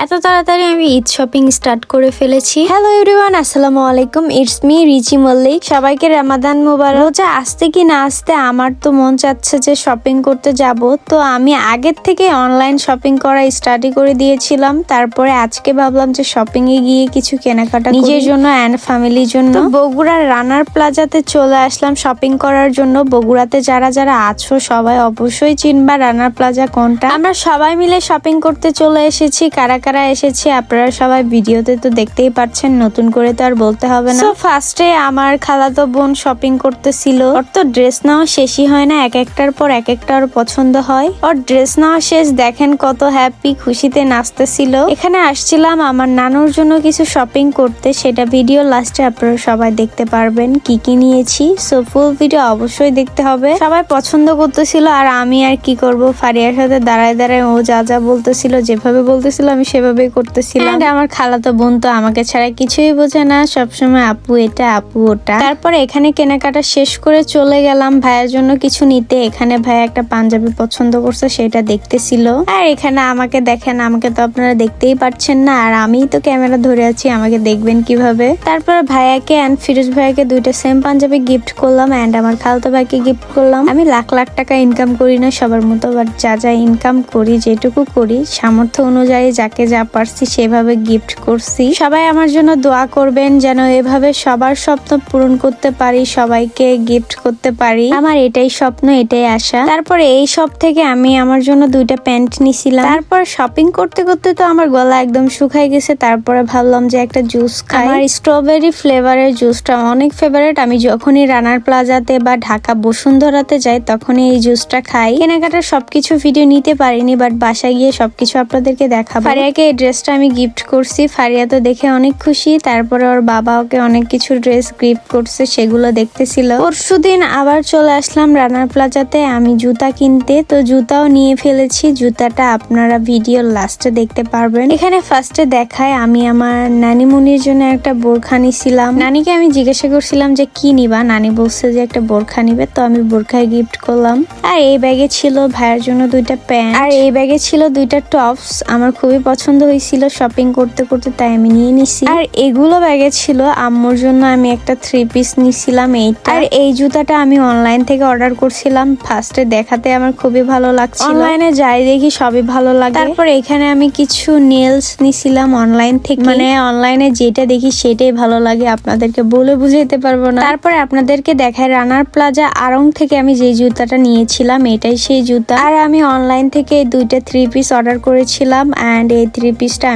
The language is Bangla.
এত তাড়াতাড়ি আমি ঈদ শপিং স্টার্ট করে ফেলেছি। হ্যালো এভরিওয়ান, আসসালামু আলাইকুম। It's me Richi Mallick. সবাইকে রমাদান মোবারক। রোজা আসতে কি না আসতে আমার তো মন চাচ্ছে যে শপিং করতে যাব। তো আমি আগের থেকে অনলাইন শপিং করা স্টার্টই করে দিয়েছিলাম। তারপরে আজকে ভাবলাম যে শপিং এ গিয়ে কিছু কেনাকাটা নিজের জন্য এন্ড ফ্যামিলির জন্য। বগুড়ার রানার প্লাজাতে চলে আসলাম শপিং করার জন্য। বগুড়াতে যারা যারা আছো সবাই অবশ্যই চিনবা রানার প্লাজা কোনটা। আমরা সবাই মিলে শপিং করতে চলে এসেছি। কারা কারা এসেছি আপনারা সবাই ভিডিওতে তো দেখতেই পাচ্ছেন, নতুন করে তো আর বলতে হবে না। ফার্স্টে আমার খালাতো বোন শপিং করতেছিল। ওর তো ড্রেস নেওয়া শেষই হয় না, এক একটার পর এক একটা ওর পছন্দ হয়। ওর ড্রেস নেওয়া শেষ, দেখেন কত হ্যাপি খুশিতে নাচতেছিল। এখানে আসছিলাম আমার নানুর জন্য কিছু শপিং করতে, সেটা ভিডিও লাস্টে আপনারা সবাই দেখতে পারবেন কি কি নিয়েছি। সো ফুল ভিডিও অবশ্যই দেখতে হবে। সবাই পছন্দ করতেছিল আর আমি আর কি করব, ফারিয়ার সাথে দাঁড়ায় দাঁড়ায় ও যা যা বলতেছিল, যেভাবে বলতেছিল আমি সেভাবেই করতেছিলাম। আমার খালাতো বোন তো আমাকে ছাড়া কিছুই বোঝে না, সবসময় আপু এটা আপু ওটা। তারপরে এখানে কেনাকাটা শেষ করে চলে গেলাম ভাইয়ের জন্য কিছু নিতে। এখানে ভাই একটা পাঞ্জাবি পছন্দ করছে, সেটা দেখতেছিল। আর এখানে আমাকে দেখেন, আমাকে তো আপনারা দেখতেই পাচ্ছেন না, আর আমিই তো ক্যামেরা ধরে আছি, আমাকে দেখবেন কিভাবে। তারপর ভাইয়াকে এন্ড ফিরোজ ভাইয়াকে দুইটা সেম পাঞ্জাবি গিফট করলাম এন্ড আমার খালাতো ভাইকে গিফট করলাম। আমি লাখ লাখ টাকা ইনকাম করি না সবার মতো, বাট যা যা ইনকাম করি, যেটুকু করি সামর্থ্য অনুযায়ী যাকে যা পারছি সেভাবে গিফট করছি। সবাই আমার জন্য দোয়া করবেন যেন এভাবে সবার স্বপ্ন পূরণ করতে পারি, সবাইকে গিফট করতে পারি। আমার এটাই স্বপ্ন, এটাই আশা। তারপরে এই সব থেকে আমি আমার জন্য দুইটা প্যান্ট নিছিলাম। তারপর শপিং করতে করতে তো আমার গলা একদম শুকাই গেছে। তারপরে ভাবলাম যে একটা জুস খাই। আমার স্ট্রবেরি ফ্লেভারের জুসটা অনেক ফেভারিট। আমি যখনই রানার প্লাজাতে বা ঢাকা বসুন্ধরাতে যাই তখনই এই জুসটা খাই। কেনাকাটার সবকিছু ভিডিও নিতে পারিনি, বাট বাসায় গিয়ে সবকিছু আপনাদেরকে দেখাবো। ফারিয়াকে এই ড্রেসটা আমি গিফট করছি, ফারিয়া তো দেখে অনেক খুশি। তারপরে ওর বাবা ওকে অনেক কিছু ড্রেস গিফট করছে, সেগুলো দেখতেছিল। পরশুদিন আবার চলে আসলাম রানার প্লাজাতে আমি জুতা কিনতে। তো জুতাও নিয়ে ফেলেছি, জুতাটা আপনারা ভিডিও লাস্টে দেখতে পারবেন। এখানে ফার্স্টে দেখায় আমি আমার নানিমুনির জন্য একটা বোরখা নিছিলাম। নানিকে আমি জিজ্ঞাসা করছিলাম যে কি নিবা, নানি বলছে যে একটা বোরখা নিবে, তো আমি বোরখায় গিফট করলাম। আর এই ব্যাগে ছিল ভাইয়ের জন্য দুইটা প্যান্ট, আর এই ব্যাগে ছিল দুইটা টপস। আমার খুবই পছন্দ হয়েছিল শপিং করতে করতে, তাই আমি নিয়ে নিছি। আর এগুলো ব্যাগে ছিল আম্মুর জন্য আমি একটা 3 পিস নিছিলাম এইটা। আর এই জুতাটা আমি অনলাইন থেকে অর্ডার করছিলাম। ফার্স্টে দেখাতে আমার খুবই ভালো লাগছিল, অনলাইনে যাই দেখি সবই ভালো লাগে। তারপর এখানে আমি কিছু নেলস নিছিলাম অনলাইন থেকে, মানে অনলাইনে যেটা দেখি সেটাই ভালো লাগে, আপনাদেরকে বলে বুঝাইতে পারবো না। তারপরে আপনাদেরকে দেখায় রানার প্লাজা আড়ং থেকে আমি যে জুতাটা নিয়েছিলাম, এটাই সেই জুতা। আর আমি অনলাইন থেকে দুইটা 3 পিস অর্ডার করেছিলাম এন্ড এই 3 পিসটা